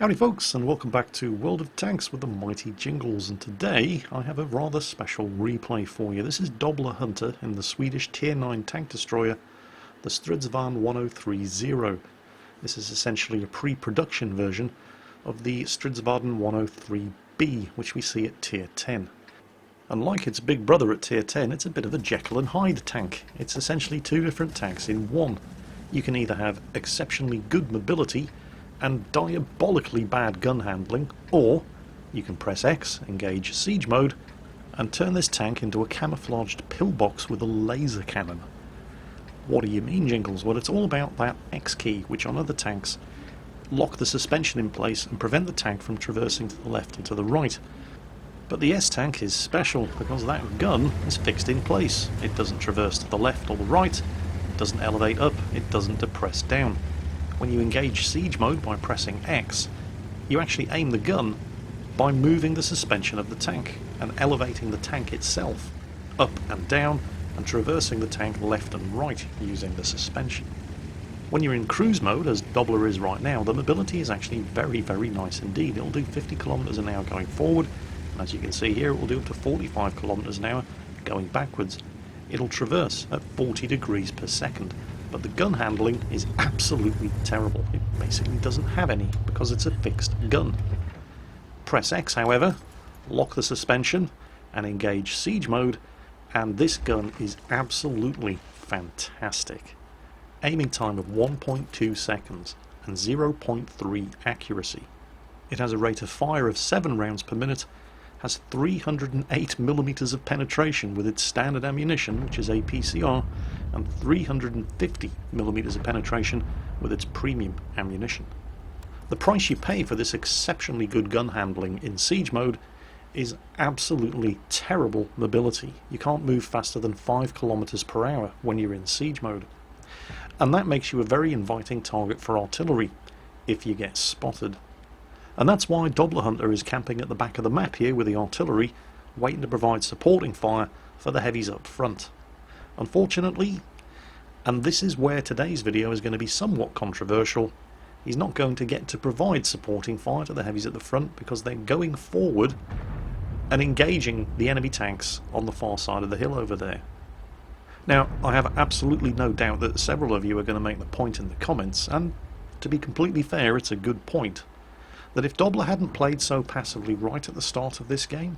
Howdy folks, and welcome back to World of Tanks with the mighty Jingles, and today I have a rather special replay for you. This is Dobler Hunter in the Swedish Tier 9 tank destroyer, the Stridsvagn 1030. This is essentially a pre-production version of the Stridsvagn 103B, which we see at Tier 10. Unlike its big brother at Tier 10, it's a bit of a Jekyll and Hyde tank. It's essentially two different tanks in one. You can either have exceptionally good mobility and diabolically bad gun handling, or you can press X, engage siege mode, and turn this tank into a camouflaged pillbox with a laser cannon. What do you mean, Jingles? Well, it's all about that X key, which on other tanks lock the suspension in place and prevent the tank from traversing to the left and to the right. But the S tank is special because that gun is fixed in place. It doesn't traverse to the left or the right, it doesn't elevate up, it doesn't depress down. When you engage siege mode by pressing X, you actually aim the gun by moving the suspension of the tank and elevating the tank itself up and down and traversing the tank left and right using the suspension. When you're in cruise mode, as Dobler is right now, the mobility is actually very, very nice indeed. It'll do 50 kilometers an hour going forward, and as you can see here, it will do up to 45 kilometers an hour going backwards. It'll traverse at 40 degrees per second. But the gun handling is absolutely terrible. It basically doesn't have any because it's a fixed gun. Press X, however, lock the suspension and engage siege mode, and this gun is absolutely fantastic. Aiming time of 1.2 seconds and 0.3 accuracy. It has a rate of fire of 7 rounds per minute, has 308 millimeters of penetration with its standard ammunition, which is APCR, and 350 millimeters of penetration with its premium ammunition. The price you pay for this exceptionally good gun handling in siege mode is absolutely terrible mobility. You can't move faster than 5 kilometers per hour when you're in siege mode. And that makes you a very inviting target for artillery if you get spotted. And that's why Dobler Hunter is camping at the back of the map here with the artillery, waiting to provide supporting fire for the heavies up front. Unfortunately, and this is where today's video is going to be somewhat controversial, he's not going to get to provide supporting fire to the heavies at the front because they're going forward and engaging the enemy tanks on the far side of the hill over there. Now, I have absolutely no doubt that several of you are going to make the point in the comments, and to be completely fair, it's a good point, that if Dobler hadn't played so passively right at the start of this game,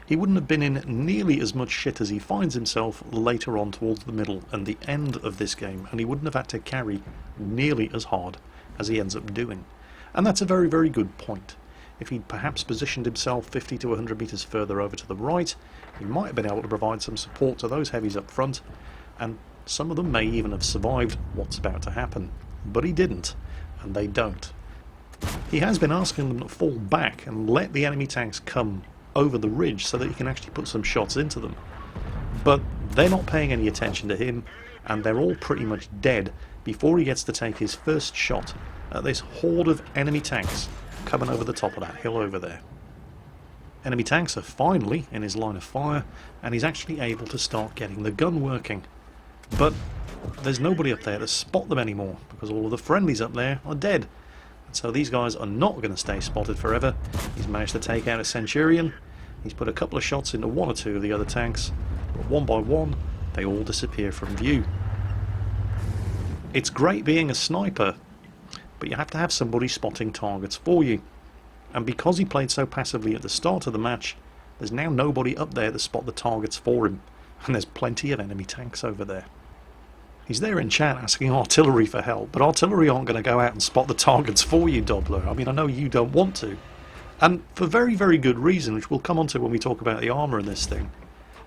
he wouldn't have been in nearly as much shit as he finds himself later on towards the middle and the end of this game, and he wouldn't have had to carry nearly as hard as he ends up doing. And that's a very, very good point. If he'd perhaps positioned himself 50 to 100 meters further over to the right, he might have been able to provide some support to those heavies up front, and some of them may even have survived what's about to happen. But he didn't, and they don't. He has been asking them to fall back and let the enemy tanks come over the ridge so that he can actually put some shots into them. But they're not paying any attention to him, and they're all pretty much dead before he gets to take his first shot at this horde of enemy tanks coming over the top of that hill over there. Enemy tanks are finally in his line of fire, and he's actually able to start getting the gun working. But there's nobody up there to spot them anymore because all of the friendlies up there are dead. And so these guys are not going to stay spotted forever. He's managed to take out a Centurion. He's put a couple of shots into one or two of the other tanks, but one by one they all disappear from view. It's great being a sniper, but you have to have somebody spotting targets for you. And because he played so passively at the start of the match, there's now nobody up there to spot the targets for him, and there's plenty of enemy tanks over there. He's there in chat asking artillery for help, but artillery aren't going to go out and spot the targets for you, Dobler. I mean, I know you don't want to. And for very, very good reason, which we'll come on to when we talk about the armour in this thing.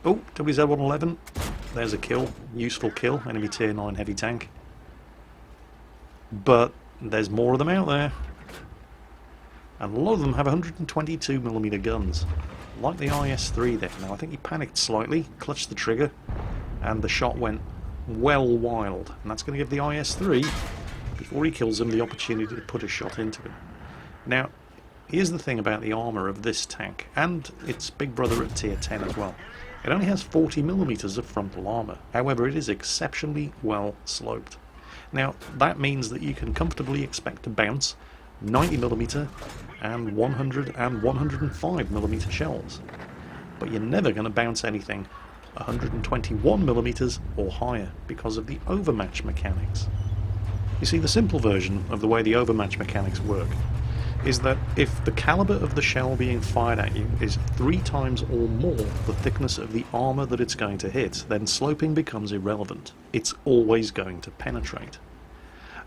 Oh, WZ-111. There's a kill. Useful kill. Enemy Tier 9 heavy tank. But there's more of them out there. And a lot of them have 122mm guns. Like the IS-3 there. Now, I think he panicked slightly, clutched the trigger, and the shot went well wild, and that's going to give the IS-3, before he kills him, the opportunity to put a shot into him. Now, here's the thing about the armour of this tank, and its big brother at Tier 10 as well. It only has 40mm of frontal armour, however it is exceptionally well sloped. Now, that means that you can comfortably expect to bounce 90mm, and 100 and 105mm shells. But you're never going to bounce anything 121mm or higher because of the overmatch mechanics. You see, the simple version of the way the overmatch mechanics work is that if the caliber of the shell being fired at you is 3 times or more the thickness of the armour that it's going to hit, then sloping becomes irrelevant. It's always going to penetrate.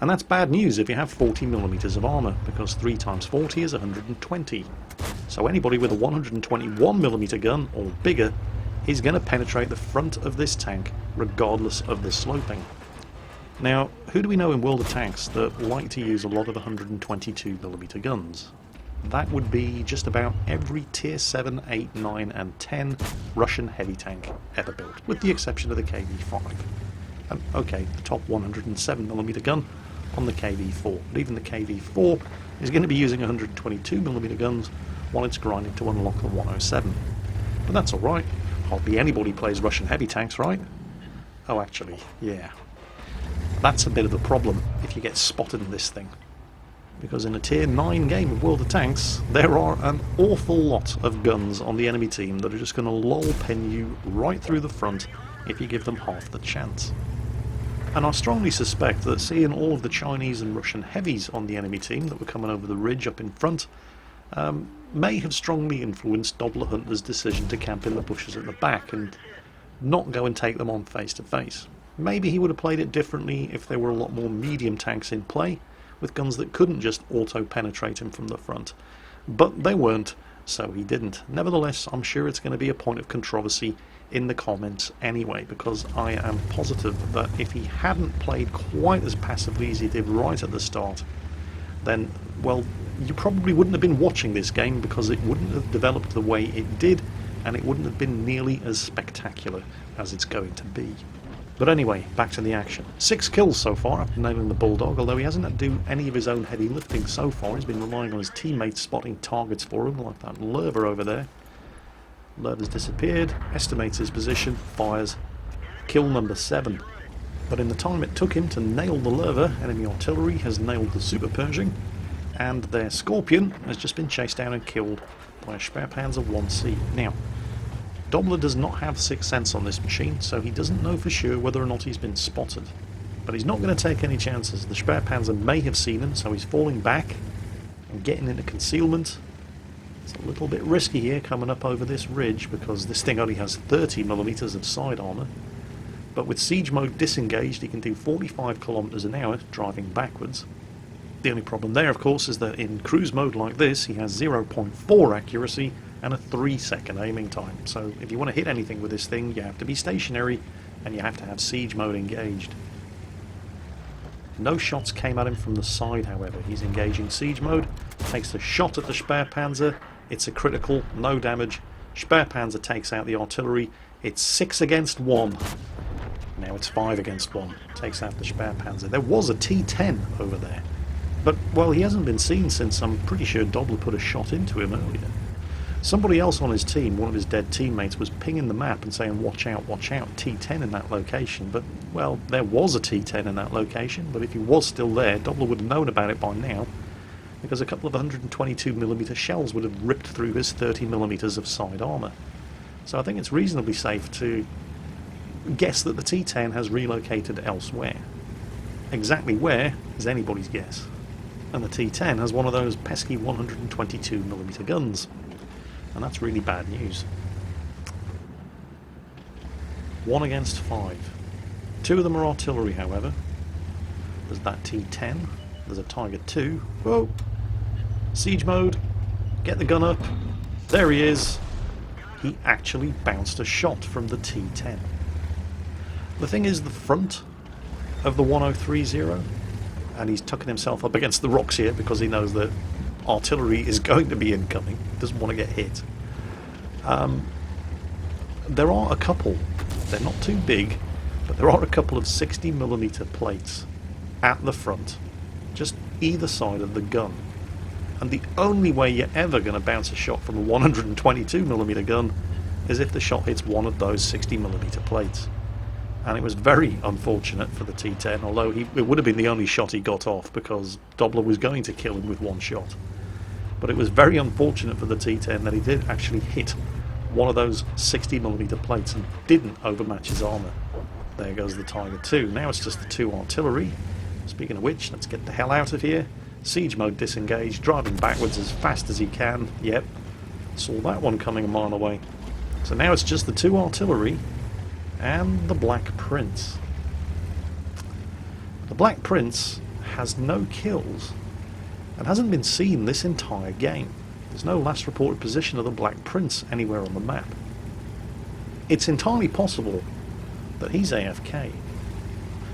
And that's bad news if you have 40mm of armour, because 3 times 40 is 120. So anybody with a 121mm gun or bigger is going to penetrate the front of this tank regardless of the sloping. Now, who do we know in World of Tanks that like to use a lot of 122mm guns? That would be just about every Tier 7, 8, 9 and 10 Russian heavy tank ever built, with the exception of the KV-5. And okay, the top 107mm gun on the KV-4, but even the KV-4 is going to be using 122mm guns while it's grinding to unlock the 107. But that's alright, hardly anybody plays Russian heavy tanks, right? Oh, actually, yeah. That's a bit of a problem if you get spotted in this thing, because in a Tier 9 game of World of Tanks there are an awful lot of guns on the enemy team that are just going to lol pen you right through the front if you give them half the chance. And I strongly suspect that seeing all of the Chinese and Russian heavies on the enemy team that were coming over the ridge up in front may have strongly influenced Doppler Hunter's decision to camp in the bushes at the back and not go and take them on face to face. Maybe he would have played it differently if there were a lot more medium tanks in play, with guns that couldn't just auto-penetrate him from the front. But they weren't, so he didn't. Nevertheless, I'm sure it's going to be a point of controversy in the comments anyway, because I am positive that if he hadn't played quite as passively as he did right at the start, then, well, you probably wouldn't have been watching this game, because it wouldn't have developed the way it did, and it wouldn't have been nearly as spectacular as it's going to be. But anyway, back to the action. 6 kills so far after nailing the Bulldog, although he hasn't had to do any of his own heavy lifting so far. He's been relying on his teammates spotting targets for him, like that Lerva over there. Lerva's disappeared, estimates his position, fires. Kill number 7. But in the time it took him to nail the Lerva, enemy artillery has nailed the Super Pershing, and their Scorpion has just been chased down and killed by a Sperrpanzer 1C. Now, Doppler does not have 6th sense on this machine, so he doesn't know for sure whether or not he's been spotted. But he's not going to take any chances. The Sperrpanzer may have seen him, so he's falling back and getting into concealment. It's a little bit risky here coming up over this ridge, because this thing only has 30mm of side armour. But with siege mode disengaged, he can do 45 km an hour driving backwards. The only problem there, of course, is that in cruise mode like this, he has 0.4 accuracy and a 3-second aiming time. So if you want to hit anything with this thing, you have to be stationary and you have to have siege mode engaged. No shots came at him from the side, however. He's engaging siege mode, takes a shot at the Sperrpanzer, it's a critical, no damage. Sperrpanzer takes out the artillery, it's 6 against 1. Now it's 5 against 1, takes out the Sperrpanzer. There was a T-10 over there, but, well, he hasn't been seen since I'm pretty sure Doppler put a shot into him earlier. Somebody else on his team, one of his dead teammates, was pinging the map and saying, watch out, T-10 in that location. But, well, there was a T-10 in that location, but if he was still there, Doppler would have known about it by now, because a couple of 122mm shells would have ripped through his 30mm of side armour. So I think it's reasonably safe to guess that the T-10 has relocated elsewhere. Exactly where is anybody's guess. And the T-10 has one of those pesky 122mm guns. And that's really bad news. 1 against 5. 2 of them are artillery, however. There's that T-10. There's a Tiger 2. Whoa! Siege mode. Get the gun up. There he is. He actually bounced a shot from the T-10. The thing is, the front of the 1030, and he's tucking himself up against the rocks here because he knows that artillery is going to be incoming, doesn't want to get hit. There are a couple, they're not too big, but there are a couple of 60mm plates at the front, just either side of the gun. And the only way you're ever going to bounce a shot from a 122mm gun is if the shot hits one of those 60mm plates. And it was very unfortunate for the T10, although it would have been the only shot he got off because Dobler was going to kill him with one shot. But it was very unfortunate for the T10 that he did actually hit one of those 60mm plates and didn't overmatch his armour. There goes the Tiger II. Now it's just the 2 artillery. Speaking of which, let's get the hell out of here. Siege mode disengaged, driving backwards as fast as he can. Yep, saw that one coming a mile away. So now it's just the 2 artillery and the Black Prince. The Black Prince has no kills and hasn't been seen this entire game. There's no last reported position of the Black Prince anywhere on the map. It's entirely possible that he's AFK.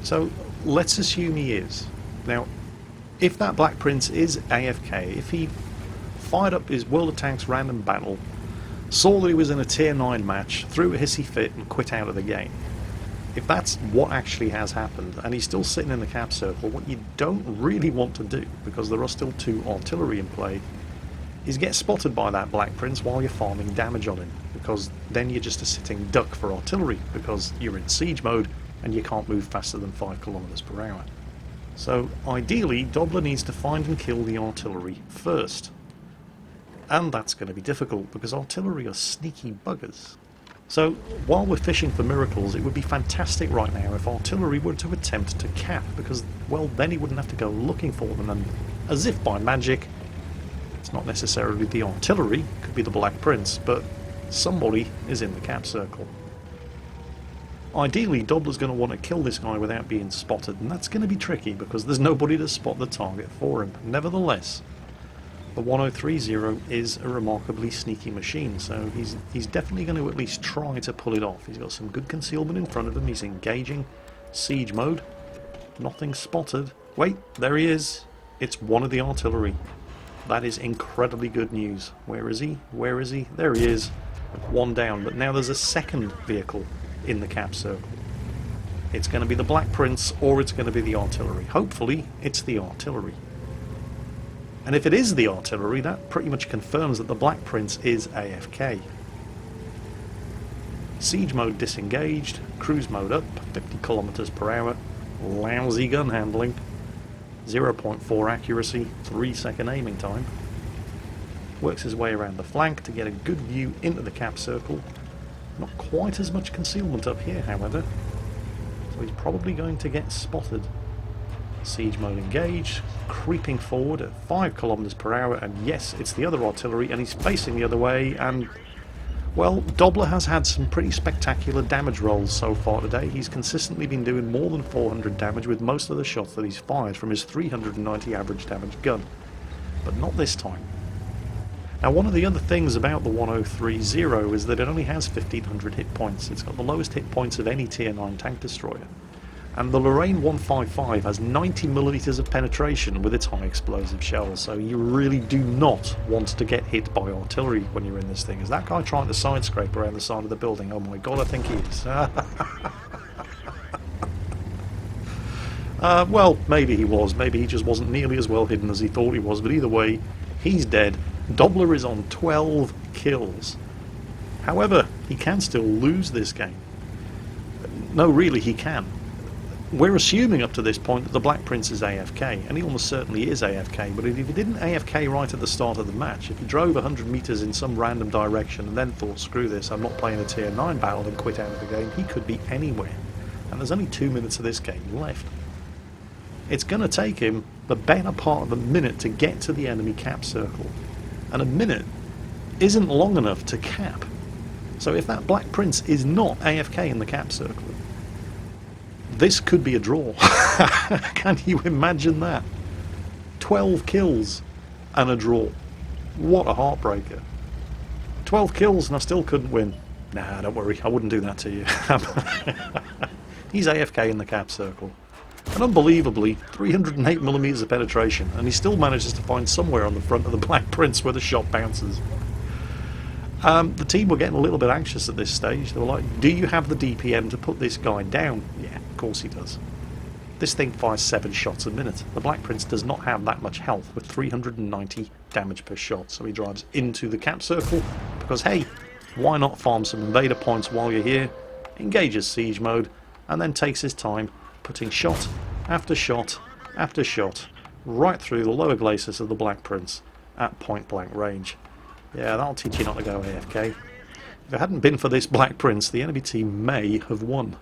So let's assume he is. Now, if that Black Prince is AFK, if he fired up his World of Tanks random battle, saw that he was in a tier 9 match, threw a hissy fit and quit out of the game, if that's what actually has happened and he's still sitting in the cap circle, what you don't really want to do, because there are still 2 artillery in play, is get spotted by that Black Prince while you're farming damage on him, because then you're just a sitting duck for artillery, because you're in siege mode and you can't move faster than 5 kilometers per hour. So ideally Dobler needs to find and kill the artillery first, and that's going to be difficult because artillery are sneaky buggers. So while we're fishing for miracles, it would be fantastic right now if artillery were to attempt to cap, because, well, then he wouldn't have to go looking for them, and as if by magic, it's not necessarily the artillery, it could be the Black Prince, but somebody is in the cap circle. Ideally, Dobler's going to want to kill this guy without being spotted, and that's going to be tricky because there's nobody to spot the target for him. Nevertheless, the 1030 is a remarkably sneaky machine, so he's definitely going to at least try to pull it off. He's got some good concealment in front of him, he's engaging, siege mode, nothing spotted. Wait, there he is. It's one of the artillery. That is incredibly good news. Where is he? Where is he? There he is. One down, but now there's a second vehicle in the cap circle. It's going to be the Black Prince or it's going to be the artillery. Hopefully it's the artillery. And if it is the artillery, that pretty much confirms that the Black Prince is AFK. Siege mode disengaged, cruise mode up, 50 kilometers per hour, lousy gun handling, 0.4 accuracy, 3-second aiming time. Works his way around the flank to get a good view into the cap circle. Not quite as much concealment up here, however, so he's probably going to get spotted. Siege mode engaged, creeping forward at 5 kilometers per hour, and yes, it's the other artillery, and he's facing the other way, and, well, Dobler has had some pretty spectacular damage rolls so far today. He's consistently been doing more than 400 damage with most of the shots that he's fired from his 390 average damage gun, but not this time. Now, one of the other things about the 1030 is that it only has 1500 hit points. It's got the lowest hit points of any tier 9 tank destroyer. And the Lorraine 155 has 90mm of penetration with its high explosive shells, so you really do not want to get hit by artillery when you're in this thing. Is that guy trying to side scrape around the side of the building? Oh my god, I think he is. Well, maybe he was. Maybe he just wasn't nearly as well hidden as he thought he was, but either way, he's dead. Dobler is on 12 kills. However, he can still lose this game. No, really, he can. We're assuming up to this point that the Black Prince is AFK, and he almost certainly is AFK, but if he didn't AFK right at the start of the match, if he drove 100 meters in some random direction and then thought, screw this, I'm not playing a tier 9 battle, and quit out of the game, he could be anywhere. And there's only 2 minutes of this game left. It's going to take him the better part of a minute to get to the enemy cap circle. And a minute isn't long enough to cap. So if that Black Prince is not AFK in the cap circle, this could be a draw. Can you imagine that? 12 kills and a draw. What a heartbreaker. 12 kills and I still couldn't win. Nah, don't worry, I wouldn't do that to you. He's AFK in the cap circle. And unbelievably, 308mm of penetration, and he still manages to find somewhere on the front of the Black Prince where the shot bounces. The team were getting a little bit anxious at this stage. They were like, do you have the DPM to put this guy down? Yeah, of course he does. This thing fires 7 shots a minute. The Black Prince does not have that much health with 390 damage per shot, so he drives into the cap circle because, hey, why not farm some invader points while you're here? Engages siege mode, and then takes his time, putting shot after shot after shot right through the lower glacis of the Black Prince at point blank range. Yeah, that'll teach you not to go AFK. If it hadn't been for this Black Prince, the enemy team may have won.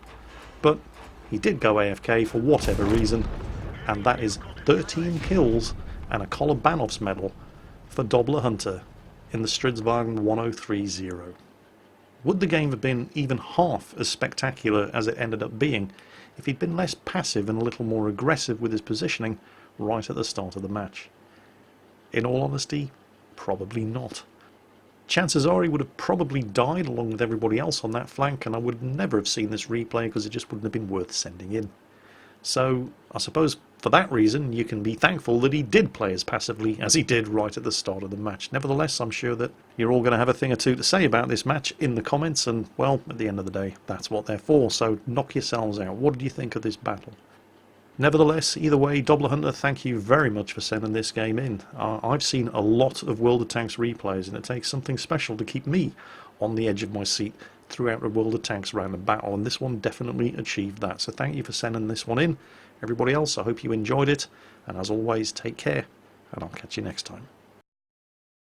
But he did go AFK for whatever reason, and that is 13 kills and a Kolobanov's medal for Dobler Hunter in the Stridsvagn 1030. Would the game have been even half as spectacular as it ended up being if he'd been less passive and a little more aggressive with his positioning right at the start of the match? In all honesty, probably not. Chances are he would have probably died along with everybody else on that flank, and I would never have seen this replay because it just wouldn't have been worth sending in. So I suppose for that reason you can be thankful that he did play as passively as he did right at the start of the match. Nevertheless, I'm sure that you're all going to have a thing or two to say about this match in the comments, and well, at the end of the day, that's what they're for, so knock yourselves out. What did you think of this battle? Nevertheless, either way, Dobler Hunter, thank you very much for sending this game in. I've seen a lot of World of Tanks replays, and it takes something special to keep me on the edge of my seat throughout a World of Tanks random battle, and this one definitely achieved that. So thank you for sending this one in. Everybody else, I hope you enjoyed it, and as always, take care, and I'll catch you next time.